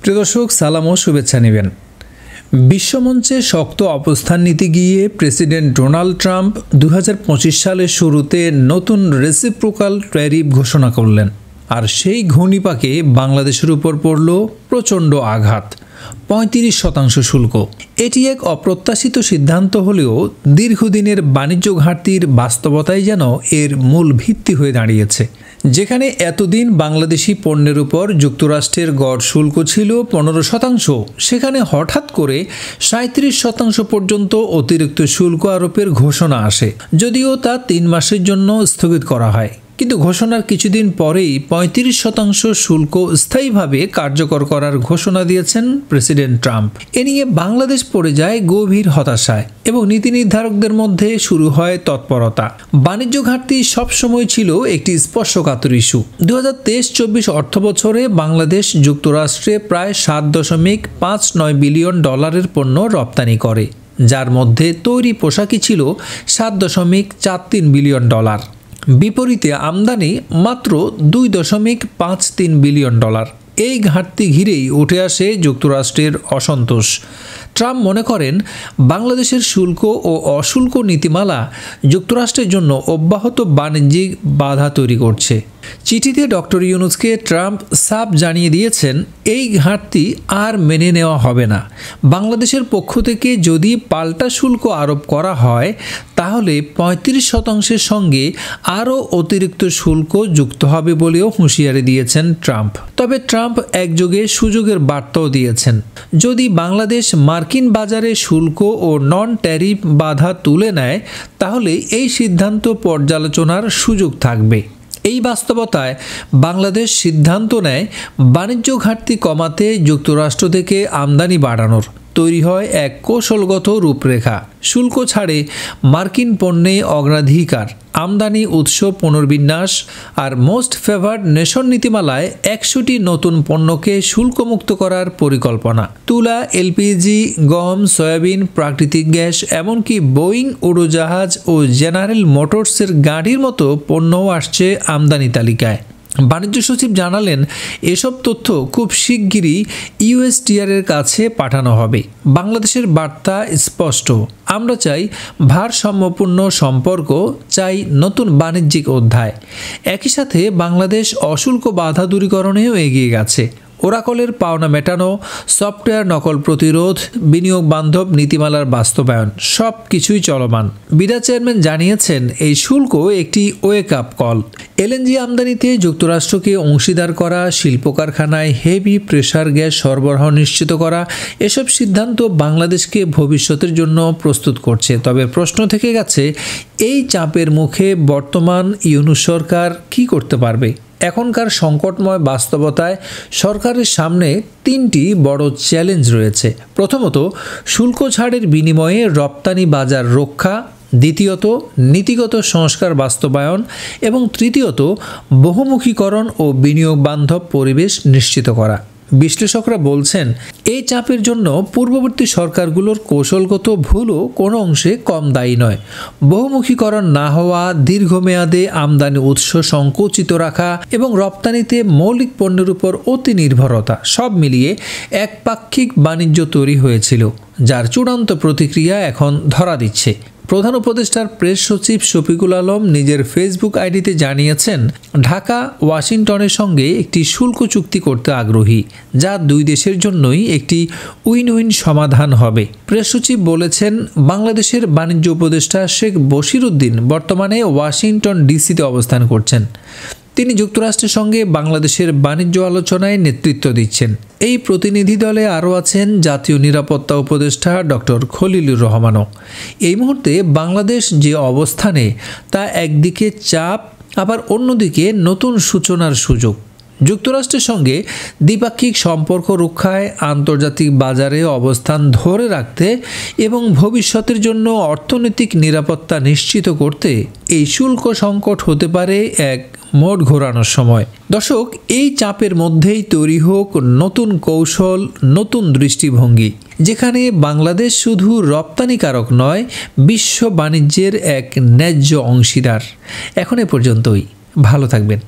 প্রিয় দর্শক, সালাম ও শুভেচ্ছা নেবেন। বিশ্বমঞ্চে শক্ত অবস্থান নিতে গিয়ে প্রেসিডেন্ট ডোনাল্ড ট্রাম্প 2025 সালের শুরুতে নতুন রেসিপ্রোকাল ট্যারিফ ঘোষণা করলেন, আর সেই ঘূর্ণিপাকে বাংলাদেশের উপর পড়ল প্রচণ্ড আঘাত। 35% শুল্ক। এটি এক অপ্রত্যাশিত সিদ্ধান্ত হলেও দীর্ঘদিনের বাণিজ্য ঘাটতির বাস্তবতাই যেন এর মূল ভিত্তি হয়ে দাঁড়িয়েছে। যেখানে এতদিন বাংলাদেশি পণ্যের উপর যুক্তরাষ্ট্রের গড় শুল্ক ছিল 15%, সেখানে হঠাৎ করে 37% পর্যন্ত অতিরিক্ত শুল্ক আরোপের ঘোষণা আসে। যদিও তা 3 মাসের জন্য স্থগিত করা হয়, কিন্তু ঘোষণার কিছুদিন পরেই 35% শুল্ক স্থায়ীভাবে কার্যকর করার ঘোষণা দিয়েছেন প্রেসিডেন্ট ট্রাম্প। এ নিয়ে বাংলাদেশ পড়ে যায় গভীর হতাশায় এবং নীতি নির্ধারকদের মধ্যে শুরু হয় তৎপরতা। বাণিজ্য ঘাটতি সবসময় ছিল একটি স্পর্শকাতর ইস্যু। 2023-24 অর্থবছরে বাংলাদেশ যুক্তরাষ্ট্রে প্রায় $7.59 বিলিয়ন পণ্য রপ্তানি করে, যার মধ্যে তৈরি পোশাকই ছিল $7.43 বিলিয়ন। বিপরীতে আমদানি মাত্র $2.53 বিলিয়ন। এই ঘাটতি ঘিরেই উঠে আসে যুক্তরাষ্ট্রের অসন্তোষ। ট্রাম্প মনে করেন বাংলাদেশের শুল্ক ও অশুল্ক নীতিমালা যুক্তরাষ্ট্রের জন্য অব্যাহত বাণিজ্যিক বাধা তৈরি করছে। চিঠিতে ডক্টর ইউনূসকে ট্রাম্প সাফ জানিয়ে দিয়েছেন, এই ঘাটতি আর মেনে নেওয়া হবে না। বাংলাদেশের পক্ষ থেকে যদি পাল্টা শুল্ক আরোপ করা হয়, তাহলে 35%-এর সঙ্গে আরও অতিরিক্ত শুল্ক যুক্ত হবে বলেও হুঁশিয়ারি দিয়েছেন ট্রাম্প। তবে ট্রাম্প একযোগে সুযোগের বার্তাও দিয়েছেন, যদি বাংলাদেশ মার্কিন বাজারে শুল্ক ও নন ট্যারিফ বাধা তুলে নেয়, তাহলে এই সিদ্ধান্ত পর্যালোচনার সুযোগ থাকবে। এই বাস্তবতায় বাংলাদেশ সিদ্ধান্ত নেয় বাণিজ্য ঘাটতি কমাতে যুক্তরাষ্ট্র থেকে আমদানি বাড়ানোর। তৈরি হয় এক কৌশলগত রূপরেখা। শুল্ক ছাড়ে মার্কিন পণ্যে অগ্রাধিকার, আমদানি উৎস পুনর্বিন্যাস আর মোস্ট ফেভার্ড নেশন নীতিমালায় 100টি নতুন পণ্যকে শুল্কমুক্ত করার পরিকল্পনা। তুলা, এলপিজি, গম, সয়াবিন, প্রাকৃতিক গ্যাস, এমনকি বোয়িং উড়োজাহাজ ও জেনারেল মোটরসের গাড়ির মতো পণ্যও আসছে আমদানি তালিকায়। বাণিজ্য সচিব জানালেন, এসব তথ্য খুব শিগগিরই ইউএসটিআর-এর কাছে পাঠানো হবে। বাংলাদেশের বার্তা স্পষ্ট, আমরা চাই ভারসাম্যপূর্ণ সম্পর্ক, চাই নতুন বাণিজ্যিক অধ্যায়। একই সাথে বাংলাদেশ অশুল্ক বাধা দূরীকরণেও এগিয়ে গেছে। ওরাকলের পাওনা মেটানো, সফটওয়্যার নকল প্রতিরোধ, বিনিয়োগ বান্ধব নীতিমালার বাস্তবায়ন, সব কিছুই চলমান। বিডা চেয়ারম্যান জানিয়েছেন, এই শুল্ক একটি ওয়েক আপ কল। এলএনজি আমদানিতে যুক্তরাষ্ট্রকে অংশীদার করা, শিল্প কারখানায় হেভি প্রেসার গ্যাস সরবরাহ নিশ্চিত করা, এসব সিদ্ধান্ত বাংলাদেশকে ভবিষ্যতের জন্য প্রস্তুত করছে। তবে প্রশ্ন থেকে গেছে, এই চাপের মুখে বর্তমান ইউনূস সরকার কী করতে পারবে? এখনকার সংকটময় বাস্তবতায় সরকারের সামনে 3টি বড় চ্যালেঞ্জ রয়েছে। প্রথমত, শুল্ক ছাড়ের বিনিময়ে রপ্তানি বাজার রক্ষা। দ্বিতীয়ত, নীতিগত সংস্কার বাস্তবায়ন। এবং তৃতীয়ত, বহুমুখীকরণ ও বিনিয়োগ বান্ধব পরিবেশ নিশ্চিত করা। বিশ্লেষকরা বলছেন, এই চাপের জন্য পূর্ববর্তী সরকারগুলোর কৌশলগত ভুলও কোনো অংশে কম দায়ী নয়। বহুমুখীকরণ না হওয়া, দীর্ঘমেয়াদে আমদানি উৎস সংকুচিত রাখা এবং রপ্তানিতে মৌলিক পণ্যের উপর অতি নির্ভরতা, সব মিলিয়ে একপাক্ষিক বাণিজ্য তৈরি হয়েছিল, যার চূড়ান্ত প্রতিক্রিয়া এখন ধরা দিচ্ছে। প্রধান উপদেষ্টার প্রেস সচিব শফিকুল আলম নিজের ফেসবুক আইডিতে জানিয়েছেন, ঢাকা ওয়াশিংটনের সঙ্গে একটি শুল্ক চুক্তি করতে আগ্রহী, যা 2 দেশের জন্যই একটি উইন উইন সমাধান হবে। প্রেস সচিব বলেছেন, বাংলাদেশের বাণিজ্য উপদেষ্টা শেখ বশির উদ্দিন বর্তমানে ওয়াশিংটন ডিসিতে অবস্থান করছেন। তিনি যুক্তরাষ্ট্রের সঙ্গে বাংলাদেশের বাণিজ্য আলোচনায় নেতৃত্ব দিচ্ছেন। এই প্রতিনিধি দলে আরও আছেন জাতীয় নিরাপত্তা উপদেষ্টা ডক্টর খলিলুর রহমানও। এই মুহূর্তে বাংলাদেশ যে অবস্থানে, তা একদিকে চাপ, আবার অন্যদিকে নতুন সূচনার সুযোগ। যুক্তরাষ্ট্রের সঙ্গে দ্বিপাক্ষিক সম্পর্ক রক্ষায়, আন্তর্জাতিক বাজারে অবস্থান ধরে রাখতে এবং ভবিষ্যতের জন্য অর্থনৈতিক নিরাপত্তা নিশ্চিত করতে এই শুল্ক সংকট হতে পারে এক মোড় ঘোরানোর সময়। দর্শক, এই চাপের মধ্যেই তৈরি হোক নতুন কৌশল, নতুন দৃষ্টিভঙ্গি, যেখানে বাংলাদেশ শুধু রপ্তানিকারক নয়, বিশ্ব বাণিজ্যের এক ন্যায্য অংশীদার। এখন এ পর্যন্তই। ভালো থাকবেন।